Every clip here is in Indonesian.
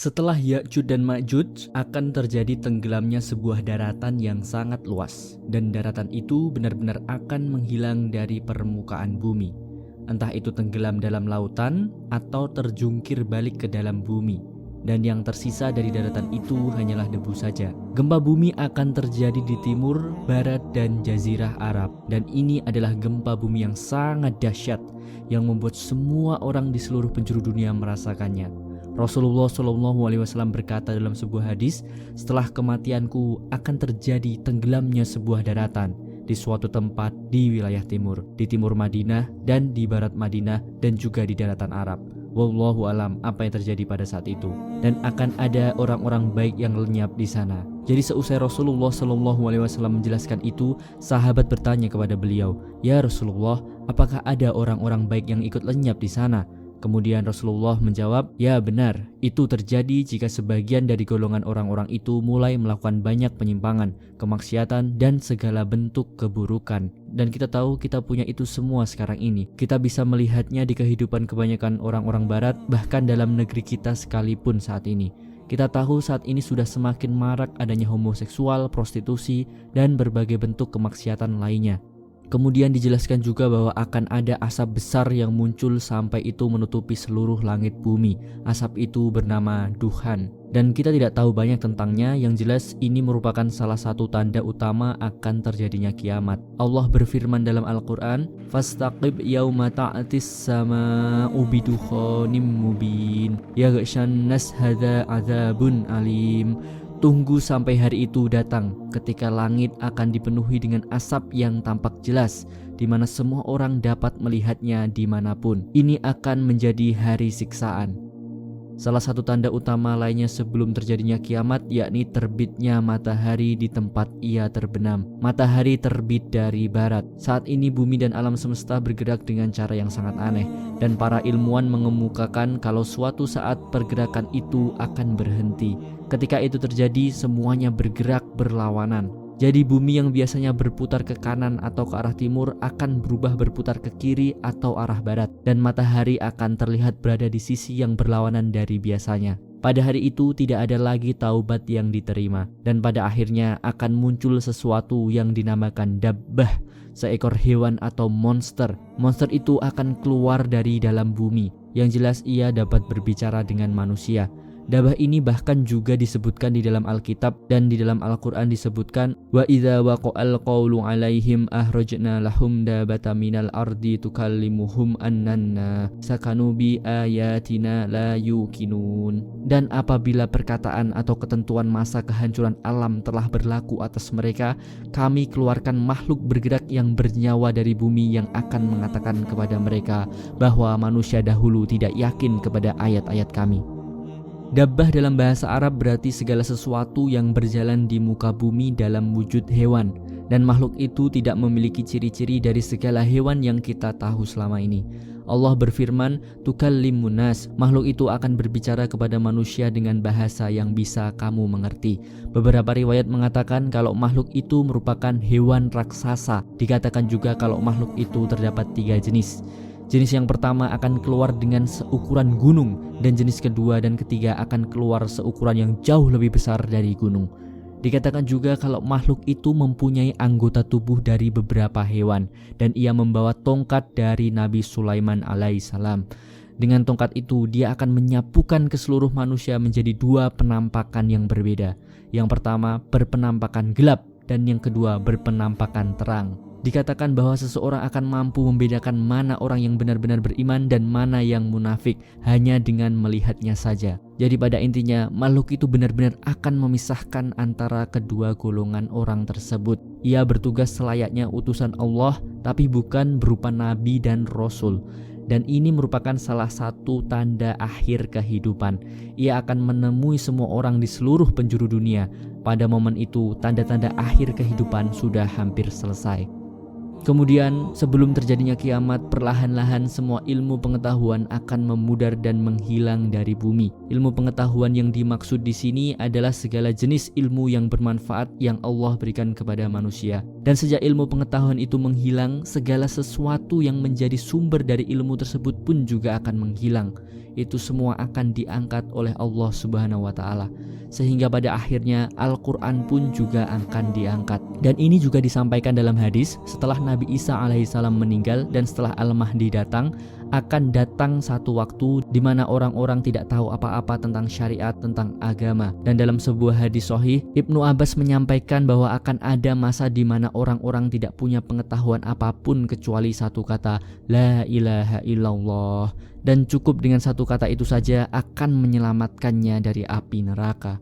Setelah Ya'juj dan Ma'juj akan terjadi tenggelamnya sebuah daratan yang sangat luas, dan daratan itu benar-benar akan menghilang dari permukaan bumi. Entah itu tenggelam dalam lautan atau terjungkir balik ke dalam bumi, dan yang tersisa dari daratan itu hanyalah debu saja. Gempa bumi akan terjadi di timur, barat, dan jazirah Arab, dan ini adalah gempa bumi yang sangat dahsyat yang membuat semua orang di seluruh penjuru dunia merasakannya. Rasulullah SAW berkata dalam sebuah hadis, setelah kematianku akan terjadi tenggelamnya sebuah daratan di suatu tempat di wilayah timur, di timur Madinah dan di barat Madinah dan juga di daratan Arab. Wallahu alam apa yang terjadi pada saat itu, dan akan ada orang-orang baik yang lenyap di sana. Jadi seusai Rasulullah SAW menjelaskan itu, sahabat bertanya kepada beliau, "Ya Rasulullah, apakah ada orang-orang baik yang ikut lenyap di sana?" Kemudian Rasulullah menjawab, "Ya benar, itu terjadi jika sebagian dari golongan orang-orang itu mulai melakukan banyak penyimpangan, kemaksiatan, dan segala bentuk keburukan." Dan kita tahu kita punya itu semua sekarang ini. Kita bisa melihatnya di kehidupan kebanyakan orang-orang barat, bahkan dalam negeri kita sekalipun saat ini. Kita tahu saat ini sudah semakin marak adanya homoseksual, prostitusi, dan berbagai bentuk kemaksiatan lainnya. Kemudian dijelaskan juga bahwa akan ada asap besar yang muncul sampai itu menutupi seluruh langit bumi. Asap itu bernama Duhan. Dan kita tidak tahu banyak tentangnya, yang jelas ini merupakan salah satu tanda utama akan terjadinya kiamat. Allah berfirman dalam Al-Quran, "Fastaqib yauma ta'atis sama'u bidukhanim mubin, yaghshan nas hadza adzabun alim." Tunggu sampai hari itu datang, ketika langit akan dipenuhi dengan asap yang tampak jelas, di mana semua orang dapat melihatnya dimanapun. Ini akan menjadi hari siksaan. Salah satu tanda utama lainnya sebelum terjadinya kiamat, yakni terbitnya matahari di tempat ia terbenam. Matahari terbit dari barat. Saat ini bumi dan alam semesta bergerak dengan cara yang sangat aneh, dan para ilmuwan mengemukakan kalau suatu saat pergerakan itu akan berhenti. Ketika itu terjadi, semuanya bergerak berlawanan. Jadi bumi yang biasanya berputar ke kanan atau ke arah timur akan berubah berputar ke kiri atau arah barat, dan matahari akan terlihat berada di sisi yang berlawanan dari biasanya. Pada hari itu tidak ada lagi taubat yang diterima, dan pada akhirnya akan muncul sesuatu yang dinamakan dabbah, seekor hewan atau monster. Monster itu akan keluar dari dalam bumi, yang jelas ia dapat berbicara dengan manusia. Dabah ini bahkan juga disebutkan di dalam Alkitab, dan di dalam Al-Quran disebutkan, "Wa idza waqa'al qawlu 'alaihim ahrajna lahum dabatan minal ardi tukallimuhum annanna sakanu bi ayatina la yuqinun." Dan apabila perkataan atau ketentuan masa kehancuran alam telah berlaku atas mereka, kami keluarkan makhluk bergerak yang bernyawa dari bumi yang akan mengatakan kepada mereka bahwa manusia dahulu tidak yakin kepada ayat-ayat kami. Dabbah dalam bahasa Arab berarti segala sesuatu yang berjalan di muka bumi dalam wujud hewan, dan makhluk itu tidak memiliki ciri-ciri dari segala hewan yang kita tahu selama ini. Allah berfirman, "Tukallimun nas", makhluk itu akan berbicara kepada manusia dengan bahasa yang bisa kamu mengerti. Beberapa riwayat mengatakan kalau makhluk itu merupakan hewan raksasa. Dikatakan juga kalau makhluk itu terdapat 3 jenis. Jenis yang pertama akan keluar dengan seukuran gunung, dan jenis kedua dan ketiga akan keluar seukuran yang jauh lebih besar dari gunung. Dikatakan juga kalau makhluk itu mempunyai anggota tubuh dari beberapa hewan, dan ia membawa tongkat dari Nabi Sulaiman alaihissalam. Dengan tongkat itu dia akan menyapukan ke seluruh manusia menjadi 2 penampakan yang berbeda. Yang pertama berpenampakan gelap, dan yang kedua berpenampakan terang. Dikatakan bahwa seseorang akan mampu membedakan mana orang yang benar-benar beriman dan mana yang munafik hanya dengan melihatnya saja. Jadi pada intinya makhluk itu benar-benar akan memisahkan antara kedua golongan orang tersebut. Ia bertugas selayaknya utusan Allah, tapi bukan berupa nabi dan rasul. Dan ini merupakan salah satu tanda akhir kehidupan. Ia akan menemui semua orang di seluruh penjuru dunia. Pada momen itu tanda-tanda akhir kehidupan sudah hampir selesai. Kemudian sebelum terjadinya kiamat, perlahan-lahan semua ilmu pengetahuan akan memudar dan menghilang dari bumi. Ilmu pengetahuan yang dimaksud di sini adalah segala jenis ilmu yang bermanfaat yang Allah berikan kepada manusia. Dan sejak ilmu pengetahuan itu menghilang, segala sesuatu yang menjadi sumber dari ilmu tersebut pun juga akan menghilang. Itu semua akan diangkat oleh Allah Subhanahu wa Ta'ala, sehingga pada akhirnya Al-Quran pun juga akan diangkat. Dan ini juga disampaikan dalam hadis, setelah Nabi Isa alaihissalam meninggal dan setelah Al-Mahdi datang, akan datang satu waktu di mana orang-orang tidak tahu apa-apa tentang syariat, tentang agama. Dan dalam sebuah hadis sahih, Ibnu Abbas menyampaikan bahwa akan ada masa di mana orang-orang tidak punya pengetahuan apapun kecuali satu kata, La ilaha illallah. Dan cukup dengan satu kata itu saja akan menyelamatkannya dari api neraka.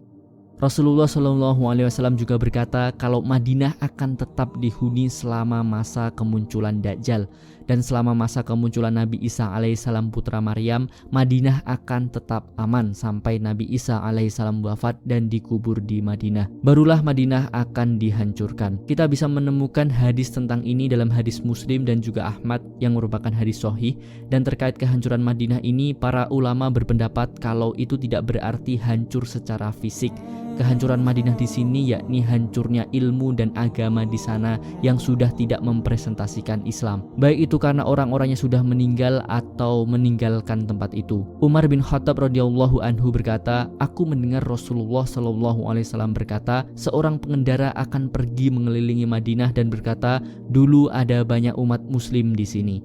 Rasulullah SAW juga berkata kalau Madinah akan tetap dihuni selama masa kemunculan Dajjal, dan selama masa kemunculan Nabi Isa alaihissalam putra Maryam, Madinah akan tetap aman sampai Nabi Isa alaihissalam wafat dan dikubur di Madinah. Barulah Madinah akan dihancurkan. Kita bisa menemukan hadis tentang ini dalam hadis Muslim dan juga Ahmad yang merupakan hadis sahih. Dan terkait kehancuran Madinah ini, para ulama berpendapat kalau itu tidak berarti hancur secara fisik. Kehancuran Madinah di sini yakni hancurnya ilmu dan agama di sana yang sudah tidak mempresentasikan Islam. Baik itu karena orang-orangnya sudah meninggal atau meninggalkan tempat itu. Umar bin Khattab radhiyallahu anhu berkata, aku mendengar Rasulullah SAW berkata, seorang pengendara akan pergi mengelilingi Madinah dan berkata, dulu ada banyak umat muslim di sini.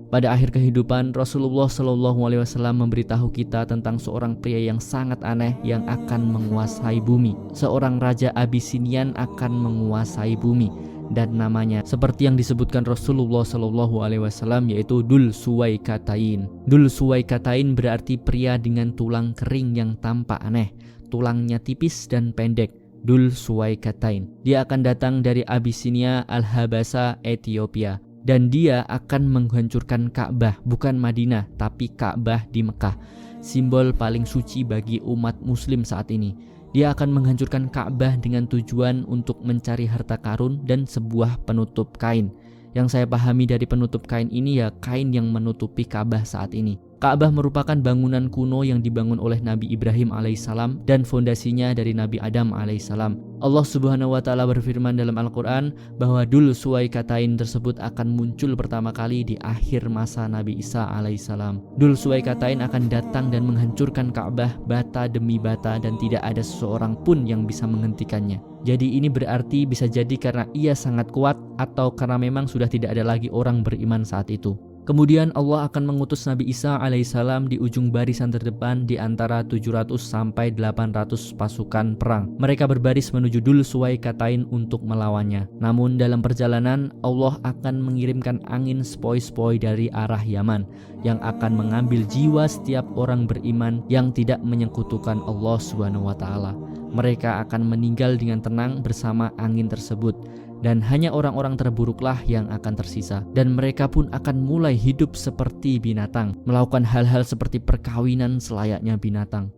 Pada akhir kehidupan, Rasulullah SAW memberitahu kita tentang seorang pria yang sangat aneh yang akan menguasai bumi. Seorang raja Abisinian akan menguasai bumi, dan namanya seperti yang disebutkan Rasulullah SAW, yaitu Dul Suwaikatain. Dul Suwaikatain berarti pria dengan tulang kering yang tampak aneh, tulangnya tipis dan pendek. Dul Suwaikatain. Dia akan datang dari Abisinia Al-Habasa, Ethiopia. Dan dia akan menghancurkan Ka'bah, bukan Madinah, tapi Ka'bah di Mekah, simbol paling suci bagi umat muslim saat ini. Dia akan menghancurkan Ka'bah dengan tujuan untuk mencari harta karun dan sebuah penutup kain. Yang saya pahami dari penutup kain ini ya kain yang menutupi Ka'bah saat ini. Ka'bah merupakan bangunan kuno yang dibangun oleh Nabi Ibrahim alaihissalam dan fondasinya dari Nabi Adam alaihissalam. Allah Subhanahu wa Ta'ala berfirman dalam Al-Quran bahwa Dul Suwaikatain tersebut akan muncul pertama kali di akhir masa Nabi Isa alaihissalam. Dul Suwaikatain akan datang dan menghancurkan Ka'bah bata demi bata, dan tidak ada seseorang pun yang bisa menghentikannya. Jadi ini berarti bisa jadi karena ia sangat kuat atau karena memang sudah tidak ada lagi orang beriman saat itu. Kemudian Allah akan mengutus Nabi Isa alaihissalam di ujung barisan terdepan di antara 700 sampai 800 pasukan perang. Mereka berbaris menuju Dul Suwaikatain untuk melawannya. Namun dalam perjalanan Allah akan mengirimkan angin sepoi-sepoi dari arah Yaman yang akan mengambil jiwa setiap orang beriman yang tidak menyekutukan Allah Subhanahu wa Ta'ala. Mereka akan meninggal dengan tenang bersama angin tersebut. Dan hanya orang-orang terburuklah yang akan tersisa. Dan mereka pun akan mulai hidup seperti binatang, melakukan hal-hal seperti perkawinan selayaknya binatang.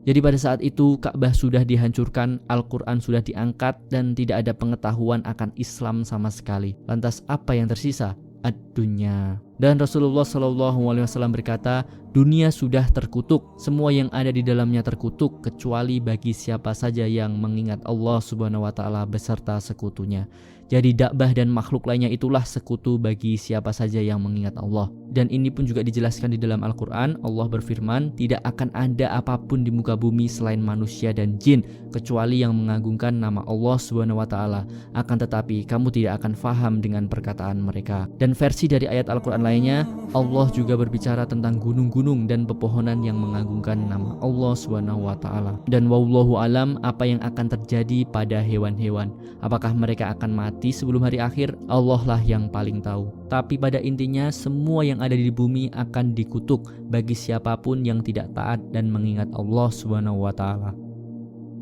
Jadi pada saat itu Ka'bah sudah dihancurkan, Al-Quran sudah diangkat, dan tidak ada pengetahuan akan Islam sama sekali. Lantas apa yang tersisa? Ad-dunya. Dan Rasulullah SAW berkata, dunia sudah terkutuk, semua yang ada di dalamnya terkutuk, kecuali bagi siapa saja yang mengingat Allah Subhanahu wa Ta'ala beserta sekutunya. Jadi Ka'bah dan makhluk lainnya itulah sekutu bagi siapa saja yang mengingat Allah. Dan ini pun juga dijelaskan di dalam Al-Quran. Allah berfirman, tidak akan ada apapun di muka bumi selain manusia dan jin, kecuali yang mengagungkan nama Allah Subhanahu wa Ta'ala. Akan tetapi kamu tidak akan faham dengan perkataan mereka. Dan versi dari ayat Al-Quran lainnya, Allah juga berbicara tentang gunung-gunung dan pepohonan yang mengagungkan nama Allah Subhanahu wa Ta'ala. Dan wallahu alam, apa yang akan terjadi pada hewan-hewan. Apakah mereka akan mati sebelum hari akhir? Allah lah yang paling tahu. Tapi pada intinya semua yang ada di bumi akan dikutuk bagi siapapun yang tidak taat dan mengingat Allah Subhanahu wa Ta'ala.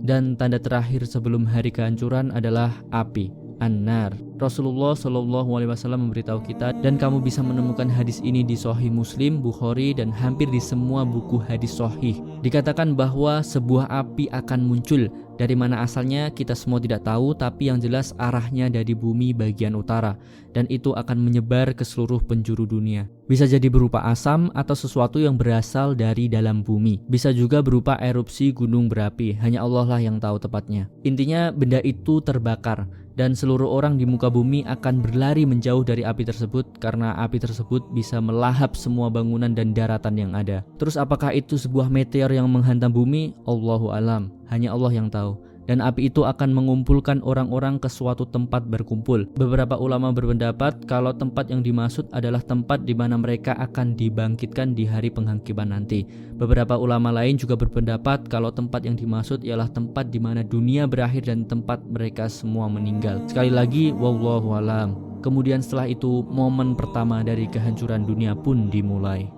Dan tanda terakhir sebelum hari kehancuran adalah api, an-nar. Rasulullah Shallallahu Alaihi Wasallam memberitahu kita, dan kamu bisa menemukan hadis ini di Sahih Muslim, Bukhari, dan hampir di semua buku hadis Sahih. Dikatakan bahwa sebuah api akan muncul. Dari mana asalnya kita semua tidak tahu, tapi yang jelas arahnya dari bumi bagian utara, dan itu akan menyebar ke seluruh penjuru dunia. Bisa jadi berupa asam atau sesuatu yang berasal dari dalam bumi. Bisa juga berupa erupsi gunung berapi, hanya Allah lah yang tahu tepatnya. Intinya benda itu terbakar, dan seluruh orang di muka bumi akan berlari menjauh dari api tersebut, karena api tersebut bisa melahap semua bangunan dan daratan yang ada. Terus apakah itu sebuah meteor yang menghantam bumi? Allahu alam, hanya Allah yang tahu. Dan api itu akan mengumpulkan orang-orang ke suatu tempat berkumpul. Beberapa ulama berpendapat kalau tempat yang dimaksud adalah tempat di mana mereka akan dibangkitkan di hari penghakiman nanti. Beberapa ulama lain juga berpendapat kalau tempat yang dimaksud ialah tempat di mana dunia berakhir dan tempat mereka semua meninggal. Sekali lagi, wallahu alam. Kemudian setelah itu momen pertama dari kehancuran dunia pun dimulai.